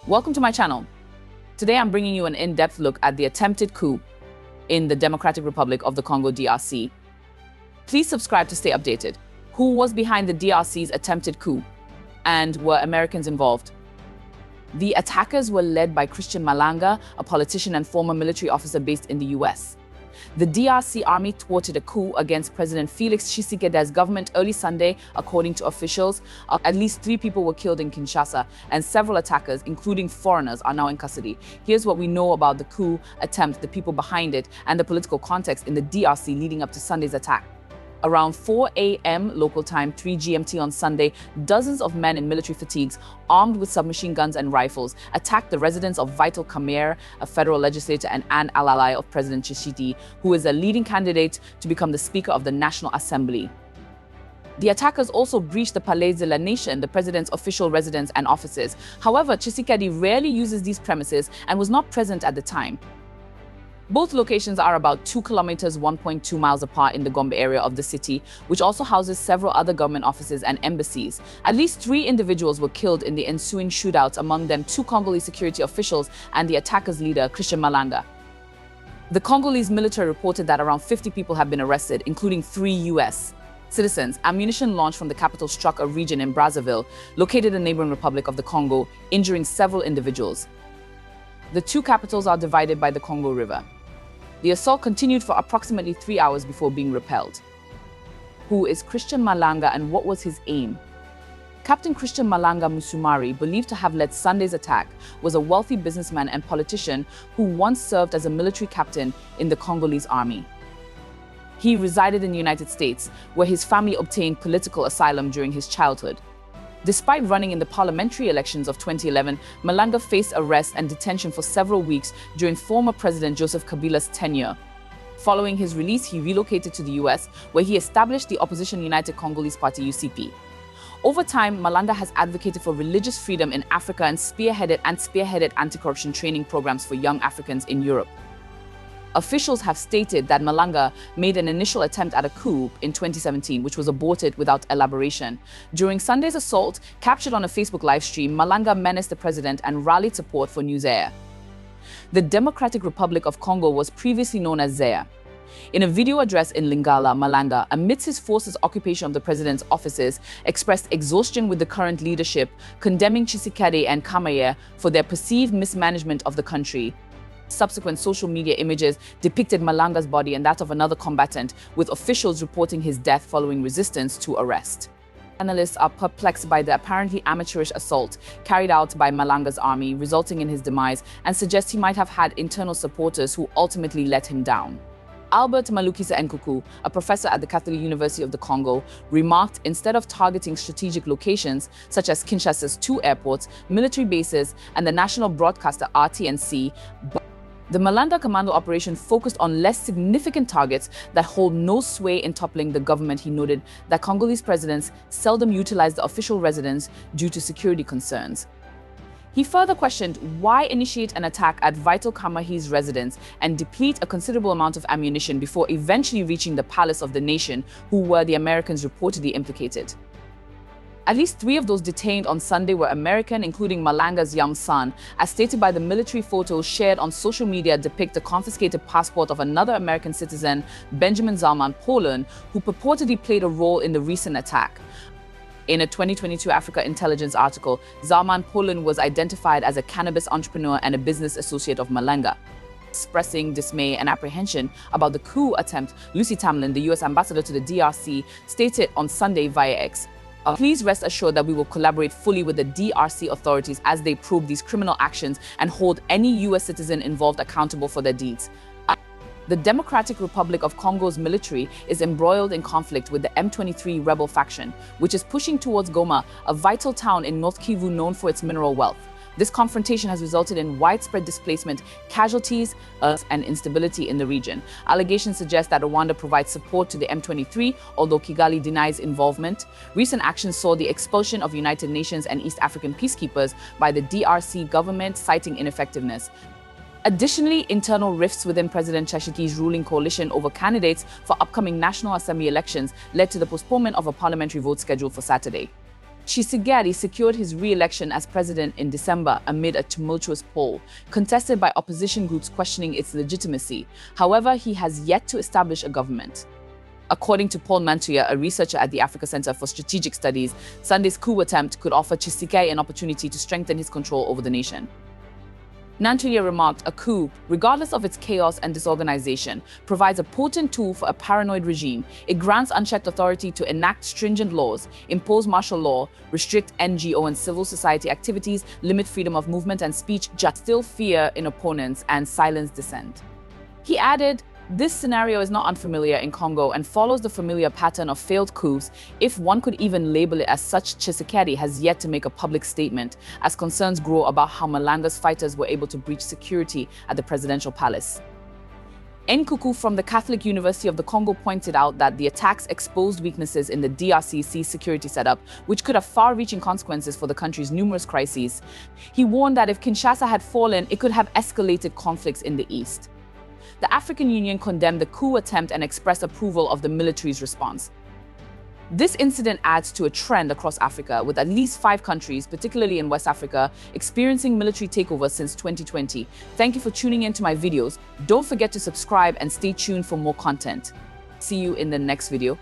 Welcome to my channel. Today I'm bringing you an in-depth look at the attempted coup in the Democratic Republic of the Congo DRC. Please subscribe to stay updated. Who was behind the DRC's attempted coup, and were Americans involved? The attackers were led by Christian Malanga, a politician and former military officer based in the US. The DRC army thwarted a coup against President Felix Tshisekedi's government early Sunday, according to officials. At least 3 people were killed in Kinshasa, and several attackers, including foreigners, are now in custody. Here's what we know about the coup attempt, the people behind it, and the political context in the DRC leading up to Sunday's attack. Around 4 a.m. local time, 3 GMT on Sunday, dozens of men in military fatigues, armed with submachine guns and rifles, attacked the residence of Vital Kamerhe, a federal legislator and an ally of President Tshisekedi, who is a leading candidate to become the Speaker of the National Assembly. The attackers also breached the Palais de la Nation, the president's official residence and offices. However, Tshisekedi rarely uses these premises and was not present at the time. Both locations are about 2 kilometers, 1.2 miles apart in the Gombe area of the city, which also houses several other government offices and embassies. At least 3 individuals were killed in the ensuing shootouts, among them 2 Congolese security officials and the attackers' leader, Christian Malanga. The Congolese military reported that around 50 people have been arrested, including 3 US citizens. Ammunition launched from the capital struck a region in Brazzaville, located in the neighboring Republic of the Congo, injuring several individuals. The 2 capitals are divided by the Congo River. The assault continued for approximately 3 hours before being repelled. Who is Christian Malanga and what was his aim? Captain Christian Malanga Musumari, believed to have led Sunday's attack, was a wealthy businessman and politician who once served as a military captain in the Congolese army. He resided in the United States, where his family obtained political asylum during his childhood. Despite running in the parliamentary elections of 2011, Malanga faced arrest and detention for several weeks during former President Joseph Kabila's tenure. Following his release, he relocated to the US, where he established the opposition United Congolese Party (UCP). Over time, Malanga has advocated for religious freedom in Africa and spearheaded anti-corruption training programs for young Africans in Europe. Officials have stated that Malanga made an initial attempt at a coup in 2017, which was aborted without elaboration. During Sunday's assault, captured on a Facebook livestream, Malanga menaced the president and rallied support for New Zaire. The Democratic Republic of Congo was previously known as Zaire. In a video address in Lingala, Malanga, amidst his forces' occupation of the president's offices, expressed exhaustion with the current leadership, condemning Tshisekedi and Kamerhe for their perceived mismanagement of the country. Subsequent social media images depicted Malanga's body and that of another combatant, with officials reporting his death following resistance to arrest. Analysts are perplexed by the apparently amateurish assault carried out by Malanga's army, resulting in his demise, and suggest he might have had internal supporters who ultimately let him down. Albert Malukisa Nkuku, a professor at the Catholic University of the Congo, remarked, instead of targeting strategic locations such as Kinshasa's 2 airports, military bases, and the national broadcaster RTNC, the Malanga commando operation focused on less significant targets that hold no sway in toppling the government. He noted that Congolese presidents seldom utilize the official residence due to security concerns. He further questioned why initiate an attack at Vital Kamerhe's residence and deplete a considerable amount of ammunition before eventually reaching the palace of the nation, who were the Americans reportedly implicated. At least 3 of those detained on Sunday were American, including Malanga's young son, as stated by the military photos shared on social media depict the confiscated passport of another American citizen, Benjamin Zalman Polan, who purportedly played a role in the recent attack. In a 2022 Africa Intelligence article, Zalman Polan was identified as a cannabis entrepreneur and a business associate of Malanga. Expressing dismay and apprehension about the coup attempt, Lucy Tamlin, the US ambassador to the DRC, stated on Sunday via X, "Please rest assured that we will collaborate fully with the DRC authorities as they probe these criminal actions and hold any US citizen involved accountable for their deeds." The Democratic Republic of Congo's military is embroiled in conflict with the M23 rebel faction, which is pushing towards Goma, a vital town in North Kivu known for its mineral wealth. This confrontation has resulted in widespread displacement, casualties, and instability in the region. Allegations suggest that Rwanda provides support to the M23, although Kigali denies involvement. Recent actions saw the expulsion of United Nations and East African peacekeepers by the DRC government, citing ineffectiveness. Additionally, internal rifts within President Tshisekedi's ruling coalition over candidates for upcoming National Assembly elections led to the postponement of a parliamentary vote scheduled for Saturday. Tshisekedi secured his re-election as president in December amid a tumultuous poll, contested by opposition groups questioning its legitimacy. However, he has yet to establish a government. According to Paul Mantuya, a researcher at the Africa Center for Strategic Studies, Sunday's coup attempt could offer Tshisekedi an opportunity to strengthen his control over the nation. Nantuya remarked, a coup, regardless of its chaos and disorganization, provides a potent tool for a paranoid regime. It grants unchecked authority to enact stringent laws, impose martial law, restrict NGO and civil society activities, limit freedom of movement and speech, instill fear in opponents, and silence dissent. He added, this scenario is not unfamiliar in Congo and follows the familiar pattern of failed coups, if one could even label it as such. Tshisekedi has yet to make a public statement as concerns grow about how Malanga's fighters were able to breach security at the presidential palace. Nkuku from the Catholic University of the Congo pointed out that the attacks exposed weaknesses in the DRC's security setup, which could have far-reaching consequences for the country's numerous crises. He warned that if Kinshasa had fallen, it could have escalated conflicts in the east. The African Union condemned the coup attempt and expressed approval of the military's response. This incident adds to a trend across Africa, with at least 5 countries, particularly in West Africa, experiencing military takeovers since 2020. Thank you for tuning into my videos. Don't forget to subscribe and stay tuned for more content. See you in the next video.